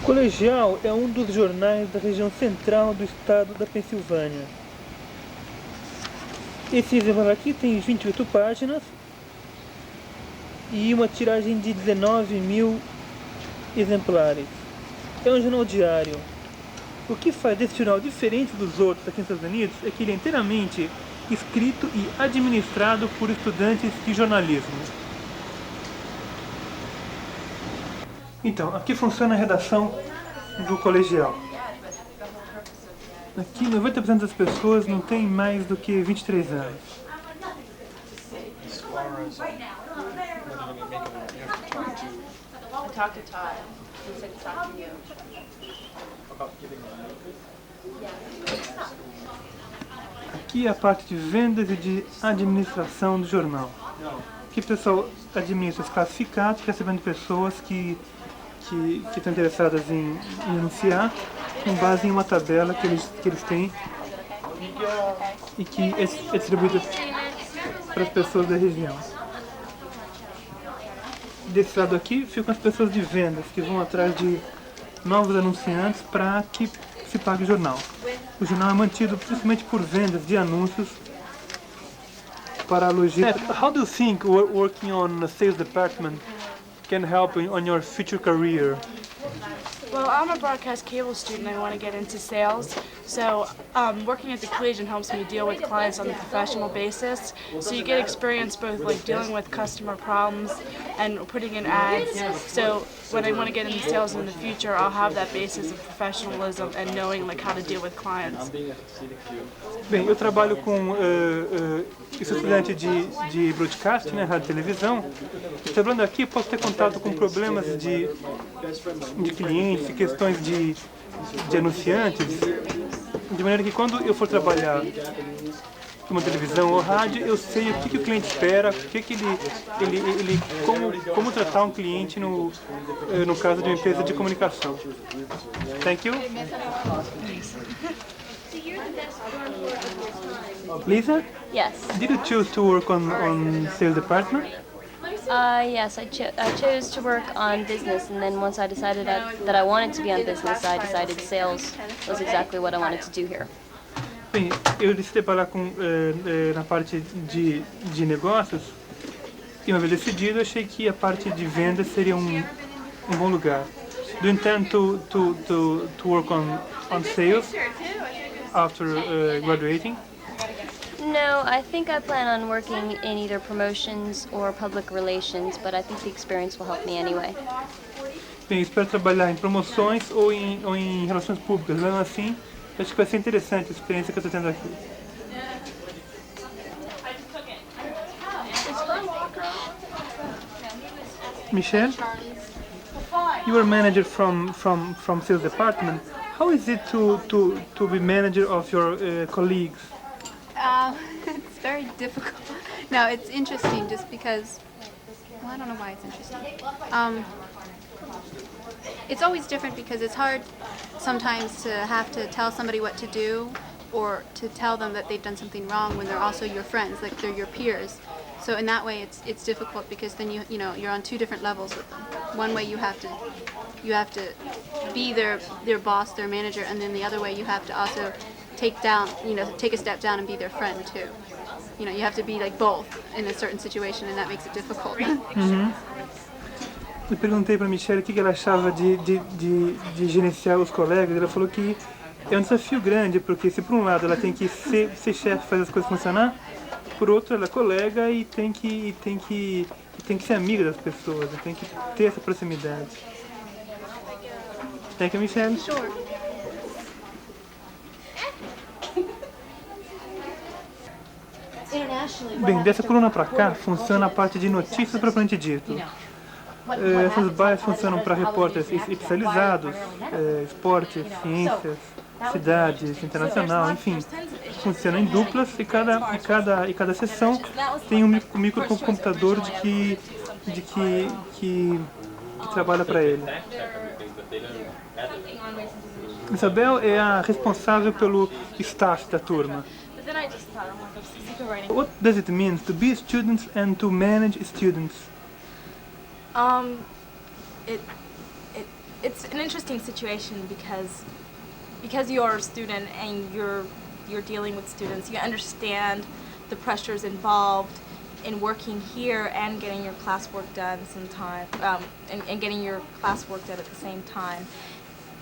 Colegial é um dos jornais da região central do estado da Pensilvânia. Esse exemplar aqui tem 28 páginas e uma tiragem de 19.000 exemplares. É um jornal diário. O que faz desse jornal diferente dos outros aqui nos Estados Unidos é que ele é inteiramente escrito e administrado por estudantes de jornalismo. Então, aqui funciona a redação do colegial. Aqui 90% das pessoas não tem mais do que 23 anos. Aqui é a parte de vendas e de administração do jornal. Aqui o pessoal administra os classificados, recebendo pessoas que estão interessadas em anunciar, com base em uma tabela que eles têm e que é distribuída para as pessoas da região. Desse lado aqui ficam as pessoas de vendas, que vão atrás de novos anunciantes para que se pague o jornal. O jornal é mantido principalmente por vendas de anúncios para a logística. How do you think working on the sales department can help on your future career? Well, I'm a broadcast cable student. I want to get into sales. So working at the Collegian helps me deal with clients on a professional basis. So you get experience both like dealing with customer problems and putting in ads. So when I want to get into sales in the future, I'll have that basis of professionalism and knowing like how to deal with clients. Bem, eu trabalho com estudante de broadcast, né, rádio e televisão. E trabalhando aqui, posso ter contato com problemas de clientes, questões de anunciantes, de maneira que quando eu for trabalhar em uma televisão ou rádio, eu sei o que o cliente espera, como tratar um cliente no caso de uma empresa de comunicação. Thank you. Lisa? Yes. Did you choose to work on sales department? Yes, I chose to work on business, and then once I decided that I wanted to be on business, I decided sales was exactly what I wanted to do here. Bem, eu decidi trabalhar na parte de negócios e uma vez decidido, achei que a parte de vendas seria um bom lugar. Do you intend to work on sales after graduating? No, I think I plan on working in either promotions or public relations, but I think the experience will help me anyway. Bem, espero trabalhar em promoções ou em relações públicas. Mesmo assim, acho que vai ser interessante a experiência que eu estou tendo aqui. Michelle, you are manager from sales department. How is it to be manager of your colleagues? It's very difficult. No, it's interesting just because, well, I don't know why it's interesting. It's always different because it's hard sometimes to have to tell somebody what to do or to tell them that they've done something wrong when they're also your friends, like they're your peers. So in that way, it's difficult because then you're on two different levels with them. One way you have to be their boss, their manager, and then the other way you have to also take a step down and be their friend too. You have to be like both in a certain situation, and that makes it difficult. Eu perguntei para a Michelle o que ela achava de gerenciar os colegas. Ela falou que é um desafio grande, porque se por um lado ela tem que ser chefe, fazer as coisas funcionar, por outro ela é colega e tem que ser amiga das pessoas, tem que ter essa proximidade. Thank you, Michelle. Sure. Bem, dessa coluna para cá funciona a parte de notícias propriamente dito. Essas bias funcionam para repórteres especializados, esportes, ciências, cidades, internacional, enfim. Funcionam em duplas e cada sessão tem um microcomputador que trabalha para ele. Isabel é a responsável pelo staff da turma. What does it mean to be students and to manage students? It it's an interesting situation because you're a student and you're dealing with students. You understand the pressures involved in working here and getting your classwork done sometime, and getting your classwork done at the same time.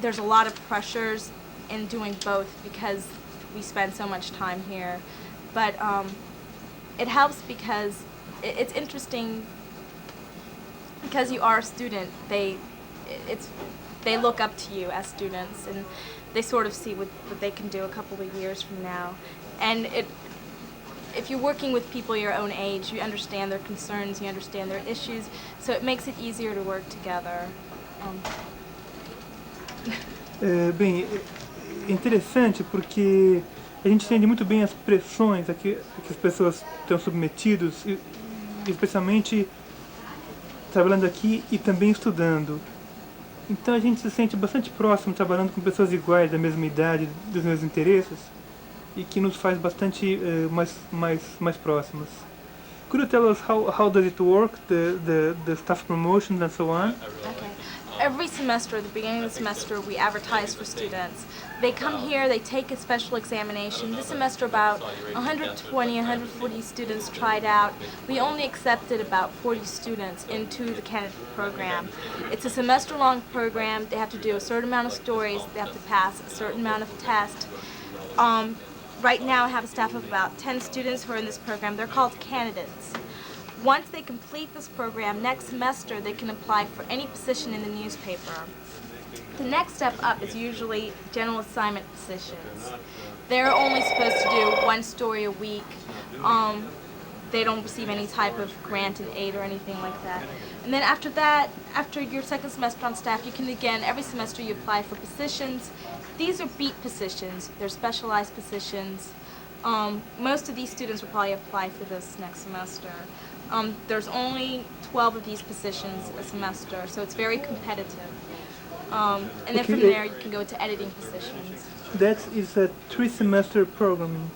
There's a lot of pressures in doing both because we spend so much time here, but it helps because it's interesting because you are a student. They look up to you as students, and they sort of see what they can do a couple of years from now. And if you're working with people your own age, you understand their concerns, you understand their issues, so it makes it easier to work together. Bem, é interessante porque a gente entende muito bem as pressões a que as pessoas estão submetidas, especialmente trabalhando aqui e também estudando. Então a gente se sente bastante próximo trabalhando com pessoas iguais, da mesma idade, dos mesmos interesses, e que nos faz bastante mais próximos. Could you tell us how does it work, the staff promotions and so on? Okay. Every semester, at the beginning of the semester, we advertise for students. They come here, they take a special examination. This semester, about 120, 140 students tried out. We only accepted about 40 students into the candidate program. It's a semester-long program. They have to do a certain amount of stories. They have to pass a certain amount of tests. Right now, I have a staff of about 10 students who are in this program. They're called candidates. Once they complete this program, next semester they can apply for any position in the newspaper. The next step up is usually general assignment positions. They're only supposed to do one story a week. They don't receive any type of grant and aid or anything like that. And then after that, after your second semester on staff, you can again, every semester you apply for positions. These are beat positions. They're specialized positions. Most of these students will probably apply for this next semester. There's only 12 of these positions a semester, so it's very competitive. And then from there, you can go to editing positions. That is a 3-semester program.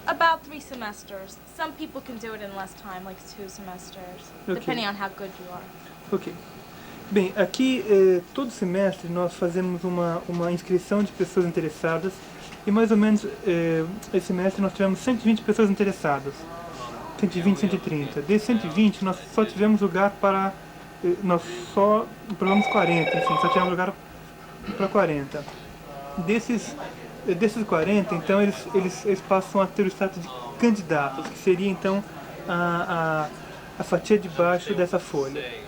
About 3 semesters. Some people can do it in less time, like 2 semesters, depending on how good you are. Ok. Bem, aqui todo semestre nós fazemos uma inscrição de pessoas interessadas e mais ou menos esse semestre nós tivemos 120 pessoas interessadas. 120, 130. Desses 120 nós só tivemos lugar para... nós só aprovamos 40, enfim, só tivemos lugar para 40. Desses 40, então eles passam a ter o status de candidatos, que seria então a fatia de baixo dessa folha.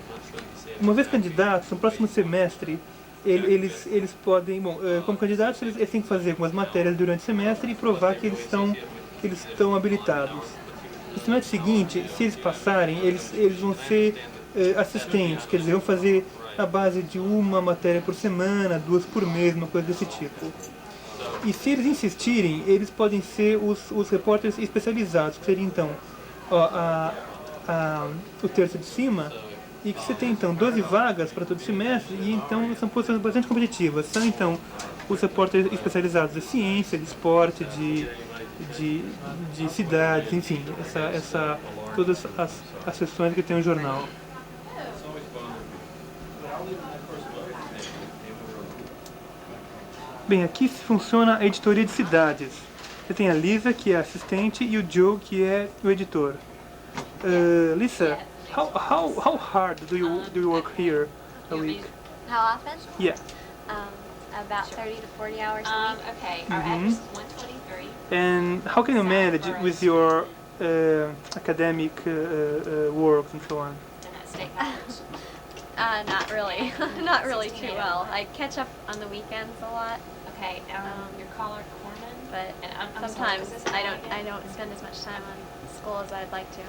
Uma vez candidatos, no próximo semestre eles podem, como candidatos eles têm que fazer algumas matérias durante o semestre e provar que eles estão habilitados. No semestre seguinte, se eles passarem, eles vão ser assistentes, quer dizer, vão fazer a base de uma matéria por semana, 2 por mês, uma coisa desse tipo. E se eles insistirem, eles podem ser os repórteres especializados, que seria então o terço de cima, e que você tem então 12 vagas para todo semestre, e então são posições bastante competitivas. São então os repórteres especializados de ciência, de esporte, de cidades, enfim, todas as seções que tem o jornal. Bem, aqui funciona a editoria de cidades. Você tem a Lisa, que é a assistente, e o Joe, que é o editor. Lisa, how hard do you work here a week? How often? Yeah. About 30 to 40 hours a week. Okay, our address is 123. And how can you manage with your academic work and so on? And at State College. Not really. Not really too well. I catch up on the weekends a lot, Okay, your caller Corman. but And I'm sorry, sometimes was this I don't spend as much time on school as I'd like to.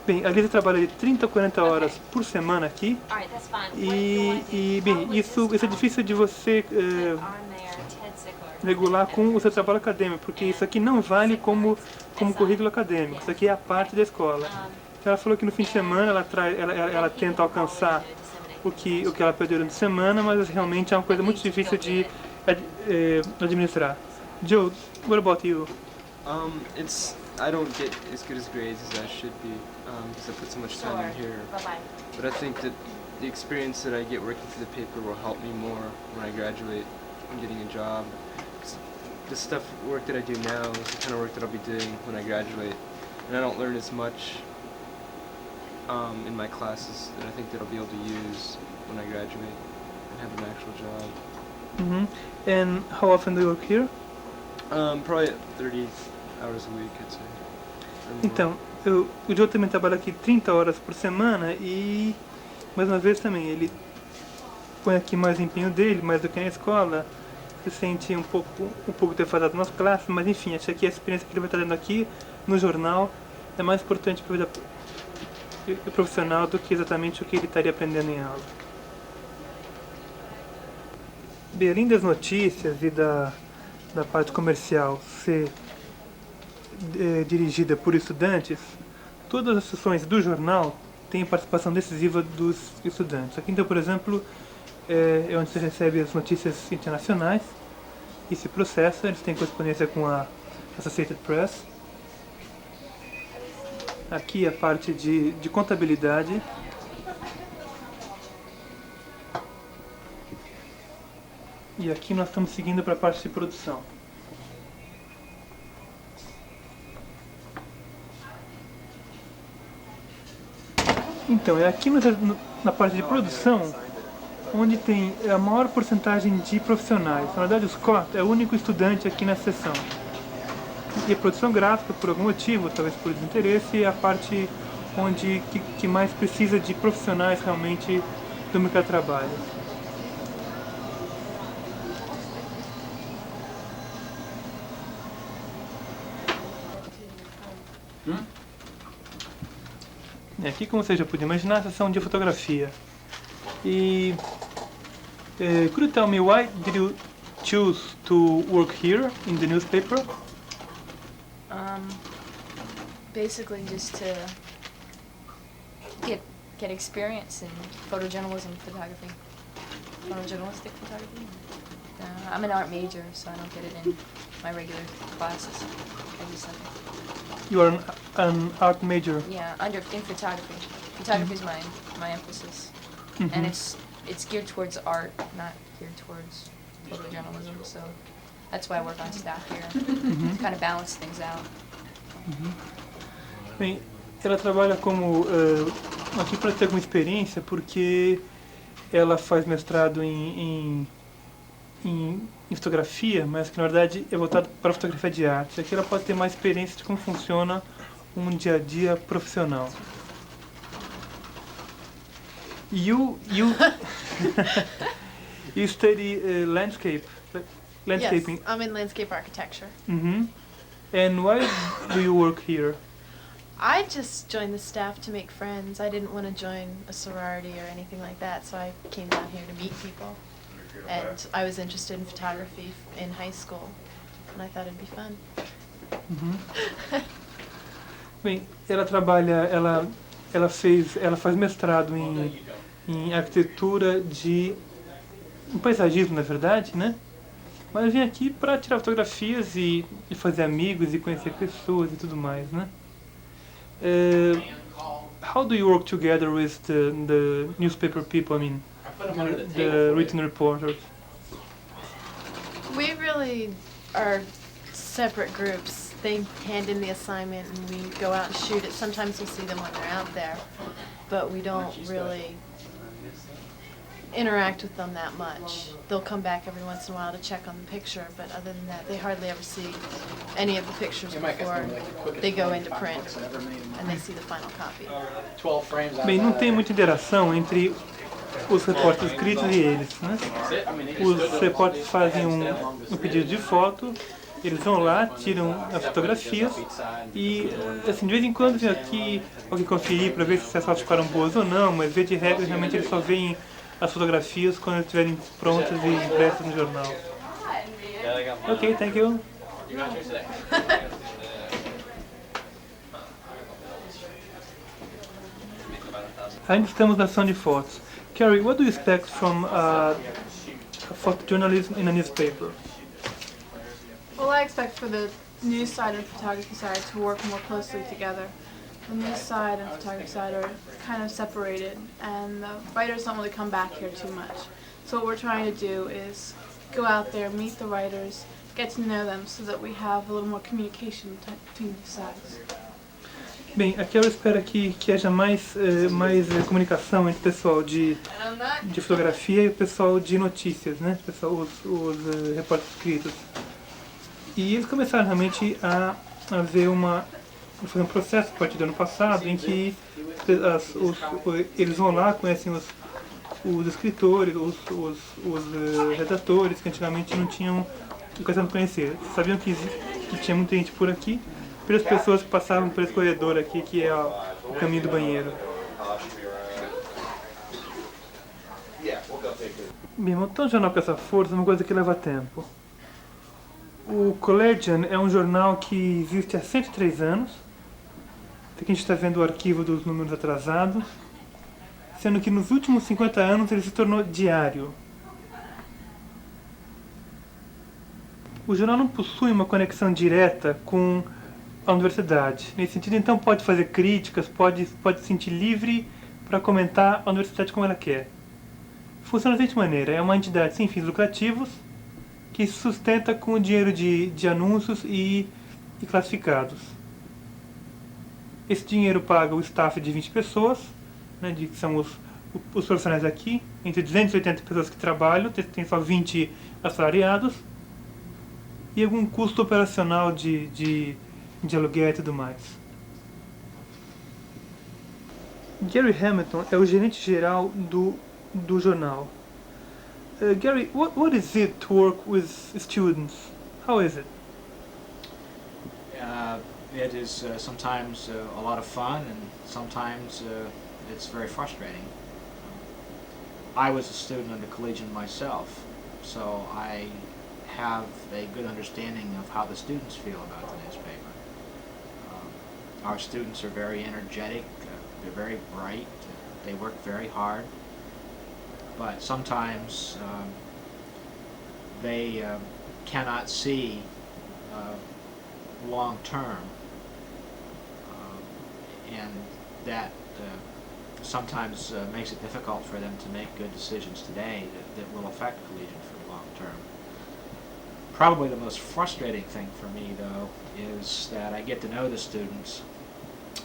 Bem, a Lisa trabalha de 30 a 40 horas por semana aqui. Alright, that's fine. E bem, isso é difícil de você On there, Ted Ziegler. regular com o seu trabalho acadêmico, porque isso aqui não vale como currículo acadêmico, isso aqui é a parte da escola. Então ela falou que no fim de semana ela tenta alcançar o que ela perdeu durante a semana, mas realmente é uma coisa muito difícil de administrar. Joe, what about you? I don't get as good as grades as I should be because I put so much time in here. Bye-bye. But I think that the experience that I get working for the paper will help me more when I graduate and getting a job. 'Cause the work that I do now is the kind of work that I'll be doing when I graduate, and I don't learn as much in my classes that I think that I'll be able to use when I graduate and have an actual job. And how often do you work here? Probably 30 hours a week, I'd say. Or more. Então, o Joe também trabalha aqui 30 horas por semana e, mais uma vez também, ele põe aqui mais empenho dele, mais do que na escola, se sente um pouco defasado nas classes, mas enfim, acho que a experiência que ele vai estar tendo aqui no jornal é mais importante para a vida profissional do que exatamente o que ele estaria aprendendo em aula. Bem, além das notícias e da parte comercial ser dirigida por estudantes, todas as sessões do jornal têm participação decisiva dos estudantes. Aqui então, por exemplo, é onde você recebe as notícias internacionais e se processa, eles têm correspondência com a Associated Press. Aqui a parte de contabilidade. E aqui nós estamos seguindo para a parte de produção. Então, é aqui na parte de produção onde tem a maior porcentagem de profissionais. Na verdade, o Scott é o único estudante aqui nessa seção. E a produção gráfica, por algum motivo, talvez por desinteresse, é a parte que mais precisa de profissionais realmente do mercado de trabalho. E aqui, como você já pode imaginar, a seção de fotografia. E could you tell me why did you choose to work here in the newspaper? Basically just to get experience in photojournalism photography. Photojournalistic photography. I'm an art major, so I don't get it in my regular classes every Sunday. You are an art major. Yeah, in photography. Photography is my emphasis, and it's geared towards art, not geared towards photojournalism. So that's why I work on staff here to kind of balance things out. Bem, ela trabalha como aqui para ter alguma experiência, porque ela faz mestrado em fotografia, mas que na verdade é voltado para a fotografia de arte. Aqui ela pode ter mais experiência de como funciona um dia a dia profissional. You study landscaping. Yes, I'm in landscape architecture. And why do you work here? I just joined the staff to make friends. I didn't want to join a sorority or anything like that, so I came down here to meet people. And I was interested in photography in high school, and I thought it'd be fun. Bem, ela trabalha, ela faz mestrado em arquitetura em paisagismo, na verdade, né? Mas eu vim aqui para tirar fotografias e fazer amigos e conhecer pessoas e tudo mais, né? How do you work together with the newspaper people? I mean, the written reporters. We really are separate groups. They hand in the assignment and we go out and shoot it. Sometimes we'll see them when they're out there, but we don't really interact with them that much. They'll come back every once in a while to check on the picture, but other than that, they hardly ever see any of the pictures before they go into print and they see the final copy. Bem, não tem muita interação entre os repórteres escritos e eles, né? Os repórteres fazem um pedido de foto, eles vão lá, tiram as fotografias e, assim, de vez em quando vem aqui alguém conferir para ver se as fotos ficaram boas ou não, mas via de regra, realmente eles só veem as fotografias quando estiverem prontas e impressas no jornal. Ok, thank you. Ainda estamos na sessão de fotos. Carrie, what do you expect from photojournalism in a newspaper? Well, I expect for the news side and photography side to work more closely together. the news side and photography side are kind of separated, and the writers don't really come back here too much. So what we're trying to do is go out there, meet the writers, get to know them, so that we have a little more communication between the sides. Bem, a Carol espera que haja mais comunicação entre o pessoal de fotografia e o pessoal de notícias, né? Os repórteres escritos. E eles começaram realmente a fazer um processo a partir do ano passado, em que eles vão lá, conhecem os escritores, os redatores, que antigamente não tinham ocasião de conhecer. Sabiam que tinha muita gente por aqui, pelas pessoas que passavam por esse corredor aqui, que é o caminho do banheiro. Bem, montar um jornal com essa força é uma coisa que leva tempo. O Collegian é um jornal que existe há 103 anos. Aqui a gente está vendo o arquivo dos números atrasados, sendo que nos últimos 50 anos ele se tornou diário. O jornal não possui uma conexão direta com a universidade. Nesse sentido, então, pode fazer críticas, pode se sentir livre para comentar a universidade como ela quer. Funciona da seguinte maneira: é uma entidade sem fins lucrativos que se sustenta com o dinheiro de anúncios e classificados. Esse dinheiro paga o staff de 20 pessoas, né, que são os profissionais aqui, entre 280 pessoas que trabalham, tem só 20 assalariados, e algum custo operacional de aluguel e tudo mais. Gary Hamilton é o gerente geral do jornal. Gary, what is it to work with students? How is it? It is sometimes a lot of fun, and sometimes it's very frustrating. I was a student of the Collegian myself, so I have a good understanding of how the students feel about the newspaper. Our students are very energetic, they're very bright, they work very hard, but sometimes they cannot see long term, and that sometimes makes it difficult for them to make good decisions today that will affect Collegian for the long term. Probably the most frustrating thing for me, though, is that I get to know the students,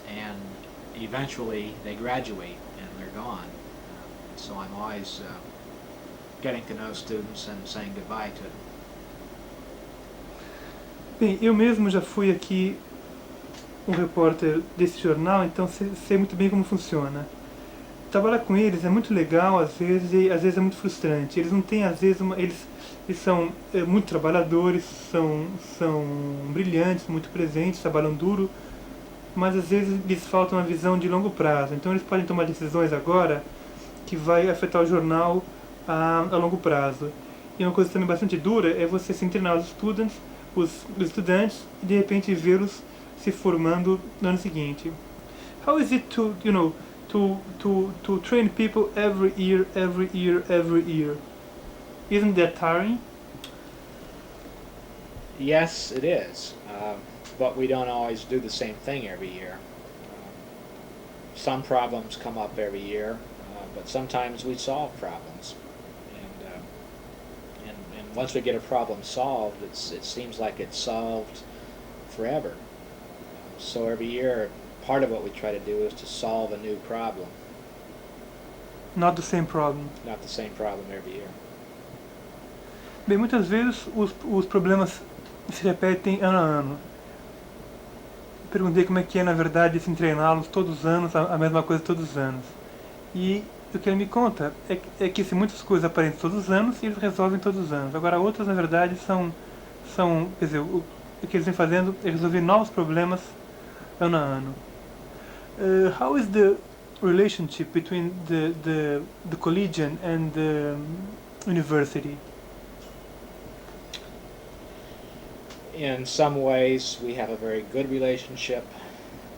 and eventually they graduate and they're gone. So I'm always getting to know students and saying goodbye to them. Bem, eu mesmo já fui aqui um repórter desse jornal, então sei muito bem como funciona. Trabalhar com eles é muito legal às vezes, e às vezes é muito frustrante. Eles não têm, às vezes, eles são muito trabalhadores, são brilhantes, muito presentes, trabalham duro, mas às vezes lhes falta uma visão de longo prazo. Então eles podem tomar decisões agora que vai afetar o jornal a longo prazo. E uma coisa também bastante dura é você se treinar os estudantes e de repente vê-los se formando no ano seguinte. How is it to train people every year? Isn't that tiring? Yes, it is, but we don't always do the same thing every year. Some problems come up every year, but sometimes we solve problems. And once we get a problem solved, it seems like it's solved forever. So every year, part of what we try to do is to solve a new problem. Not the same problem. Not the same problem every year. Bem, muitas vezes os problemas se repetem ano a ano. Perguntei como é que é, na verdade, assim, treiná-los todos os anos, a mesma coisa todos os anos. E o que ele me conta é que assim, muitas coisas aparecem todos os anos e eles resolvem todos os anos. Agora, outras, na verdade, quer dizer, o que eles vêm fazendo é resolver novos problemas ano a ano. How is the relationship between the Collegian and the university? In some ways, we have a very good relationship,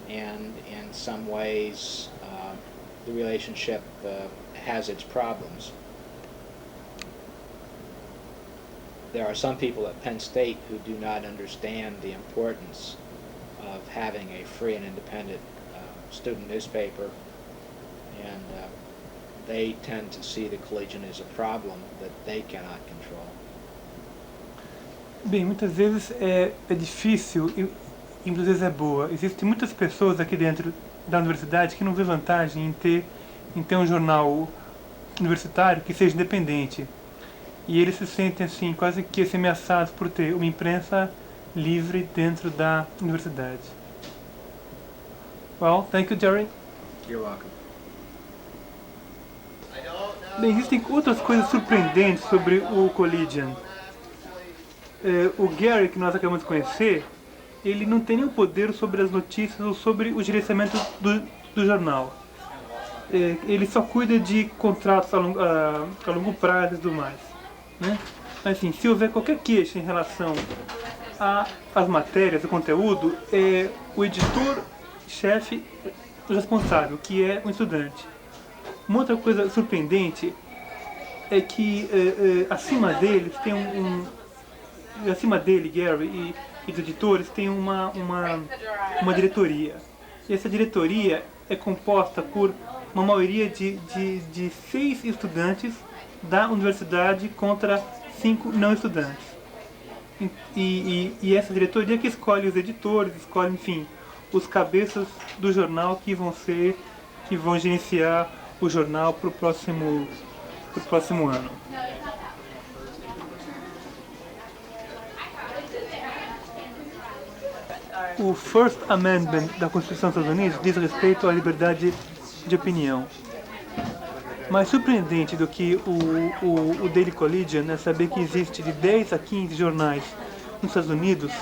and in some ways, the relationship has its problems. There are some people at Penn State who do not understand the importance of having a free and independent student newspaper, and they tend to see the Collegian as a problem that they cannot control. Bem, muitas vezes é difícil e muitas vezes é boa. Existem muitas pessoas aqui dentro da universidade que não vê vantagem em ter um jornal universitário que seja independente. E eles se sentem assim, quase que ameaçados por ter uma imprensa livre dentro da universidade. Well, thank you, Jerry. You're welcome. Bem, existem outras coisas surpreendentes sobre o Collegian. O Gary, que nós acabamos de conhecer, ele não tem nenhum poder sobre as notícias ou sobre o gerenciamento do jornal. Ele só cuida de contratos a longo prazo e tudo mais, né? Mas assim, se houver qualquer queixa em relação às matérias, ao conteúdo, o editor-chefe responsável, que é um estudante. Uma outra coisa surpreendente é que acima deles tem acima dele, Gary, e dos editores, tem uma diretoria. E essa diretoria é composta por uma maioria de 6 estudantes da universidade contra 5 não estudantes. E essa diretoria que escolhe os editores, escolhe, enfim, os cabeças do jornal que vão gerenciar o jornal para o próximo ano. O First Amendment da Constituição dos Estados Unidos diz respeito à liberdade de opinião. Mais surpreendente do que o Daily Collegian é saber que existe de 10 a 15 jornais nos Estados Unidos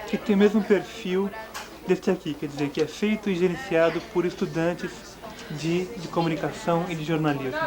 que tem o mesmo perfil deste aqui, quer dizer, que é feito e gerenciado por estudantes de comunicação e de jornalismo.